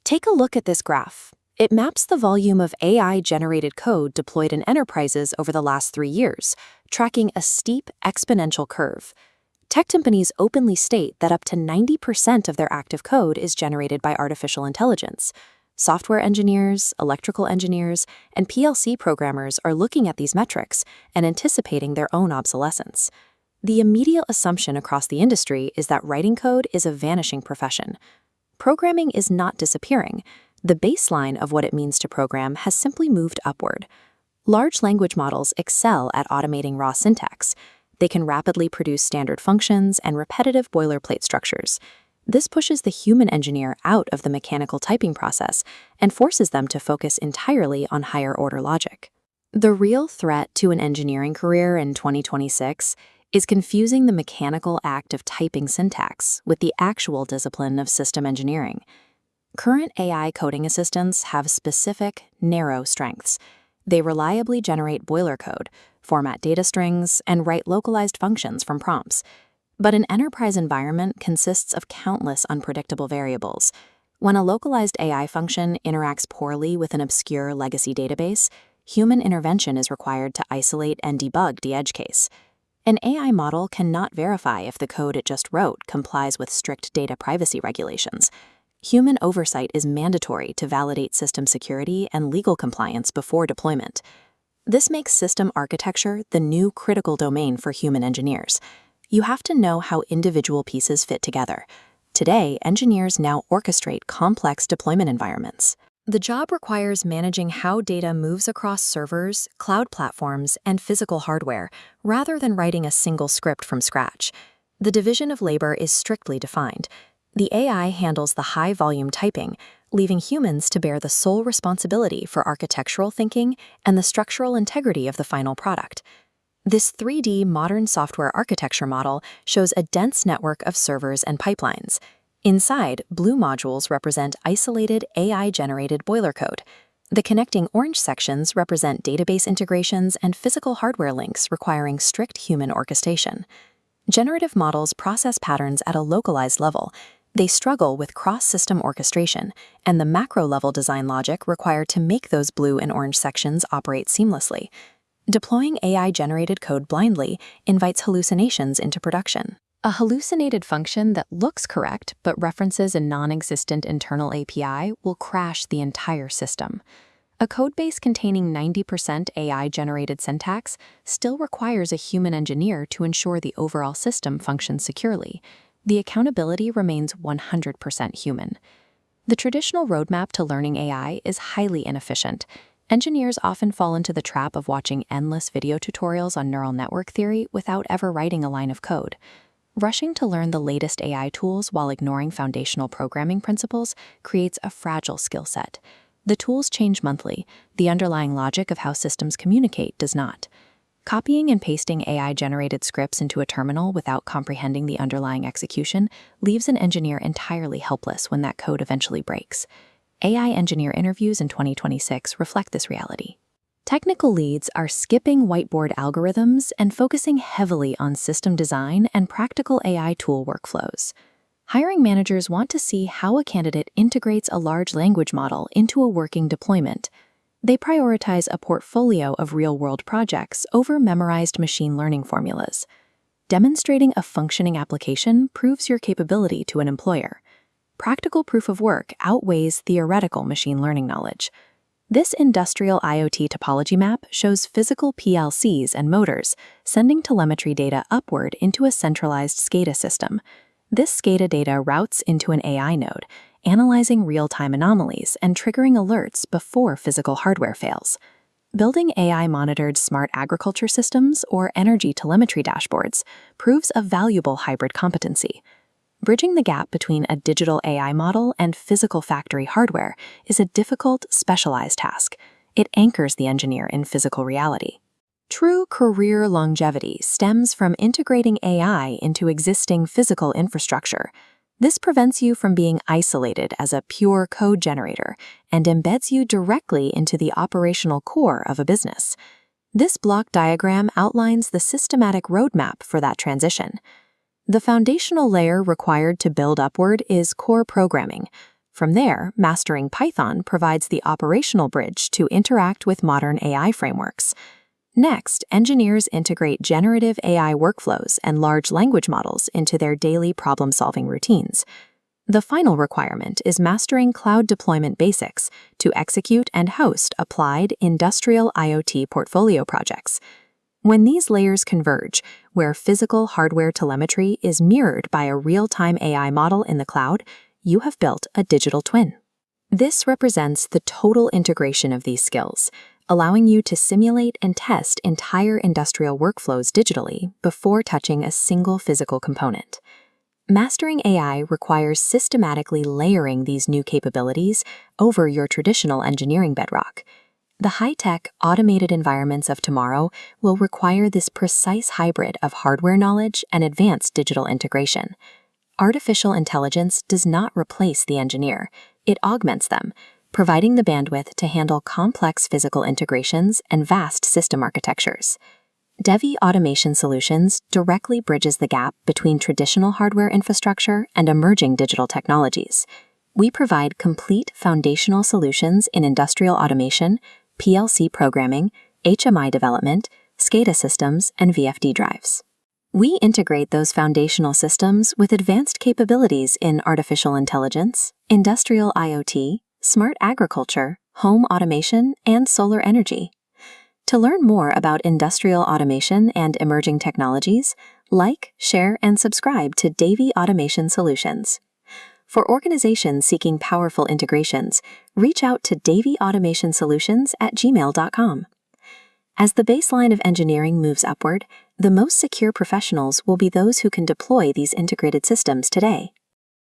Take a look at this graph. It maps the volume of AI-generated code deployed in enterprises over the last 3 years, tracking a steep exponential curve. Tech companies openly state that up to 90% of their active code is generated by artificial intelligence. Software engineers, electrical engineers, and PLC programmers are looking at these metrics and anticipating their own obsolescence. The immediate assumption across the industry is that writing code is a vanishing profession. Programming is not disappearing. The baseline of what it means to program has simply moved upward. Large language models excel at automating raw syntax. They can rapidly produce standard functions and repetitive boilerplate structures. This pushes the human engineer out of the mechanical typing process and forces them to focus entirely on higher-order logic. The real threat to an engineering career in 2026 is confusing the mechanical act of typing syntax with the actual discipline of system engineering. Current AI coding assistants have specific, narrow strengths. They reliably generate boiler code, format data strings, and write localized functions from prompts. But an enterprise environment consists of countless unpredictable variables. When a localized AI function interacts poorly with an obscure legacy database, human intervention is required to isolate and debug the edge case. An AI model cannot verify if the code it just wrote complies with strict data privacy regulations. Human oversight is mandatory to validate system security and legal compliance before deployment. This makes system architecture the new critical domain for human engineers. You have to know how individual pieces fit together. Today, engineers now orchestrate complex deployment environments. The job requires managing how data moves across servers, cloud platforms, and physical hardware, rather than writing a single script from scratch. The division of labor is strictly defined. The AI handles the high-volume typing, leaving humans to bear the sole responsibility for architectural thinking and the structural integrity of the final product. This 3D modern software architecture model shows a dense network of servers and pipelines. Inside, blue modules represent isolated AI-generated boiler code. The connecting orange sections represent database integrations and physical hardware links requiring strict human orchestration. Generative models process patterns at a localized level. They struggle with cross-system orchestration and the macro-level design logic required to make those blue and orange sections operate seamlessly. Deploying AI-generated code blindly invites hallucinations into production. A hallucinated function that looks correct but references a non-existent internal API will crash the entire system. A codebase containing 90% AI-generated syntax still requires a human engineer to ensure the overall system functions securely. The accountability remains 100% human. The traditional roadmap to learning AI is highly inefficient. Engineers often fall into the trap of watching endless video tutorials on neural network theory without ever writing a line of code. Rushing to learn the latest AI tools while ignoring foundational programming principles creates a fragile skill set. The tools change monthly. The underlying logic of how systems communicate does not. Copying and pasting AI-generated scripts into a terminal without comprehending the underlying execution leaves an engineer entirely helpless when that code eventually breaks. AI engineer interviews in 2026 reflect this reality. Technical leads are skipping whiteboard algorithms and focusing heavily on system design and practical AI tool workflows. Hiring managers want to see how a candidate integrates a large language model into a working deployment. They prioritize a portfolio of real-world projects over memorized machine learning formulas. Demonstrating a functioning application proves your capability to an employer. Practical proof of work outweighs theoretical machine learning knowledge. This industrial IoT topology map shows physical PLCs and motors sending telemetry data upward into a centralized SCADA system. This SCADA data routes into an AI node, analyzing real-time anomalies and triggering alerts before physical hardware fails. Building AI-monitored smart agriculture systems or energy telemetry dashboards proves a valuable hybrid competency. Bridging the gap between a digital AI model and physical factory hardware is a difficult, specialized task. It anchors the engineer in physical reality. True career longevity stems from integrating AI into existing physical infrastructure. This prevents you from being isolated as a pure code generator and embeds you directly into the operational core of a business. This block diagram outlines the systematic roadmap for that transition. The foundational layer required to build upward is core programming. From there, mastering Python provides the operational bridge to interact with modern AI frameworks. Next, engineers integrate generative AI workflows and large language models into their daily problem-solving routines. The final requirement is mastering cloud deployment basics to execute and host applied industrial IoT portfolio projects. When these layers converge, where physical hardware telemetry is mirrored by a real-time AI model in the cloud, you have built a digital twin. This represents the total integration of these skills, allowing you to simulate and test entire industrial workflows digitally before touching a single physical component. Mastering AI requires systematically layering these new capabilities over your traditional engineering bedrock. The high-tech, automated environments of tomorrow will require this precise hybrid of hardware knowledge and advanced digital integration. Artificial intelligence does not replace the engineer, it augments them, providing the bandwidth to handle complex physical integrations and vast system architectures. DEVI Automation Solutions directly bridges the gap between traditional hardware infrastructure and emerging digital technologies. We provide complete foundational solutions in industrial automation, PLC programming, HMI development, SCADA systems, and VFD drives. We integrate those foundational systems with advanced capabilities in artificial intelligence, industrial IoT, smart agriculture, home automation, and solar energy. To learn more about industrial automation and emerging technologies, like, share, and subscribe to DEVI Automation Solutions. For organizations seeking powerful integrations, reach out to deviautomationsolutions@gmail.com. As the baseline of engineering moves upward, the most secure professionals will be those who can deploy these integrated systems today.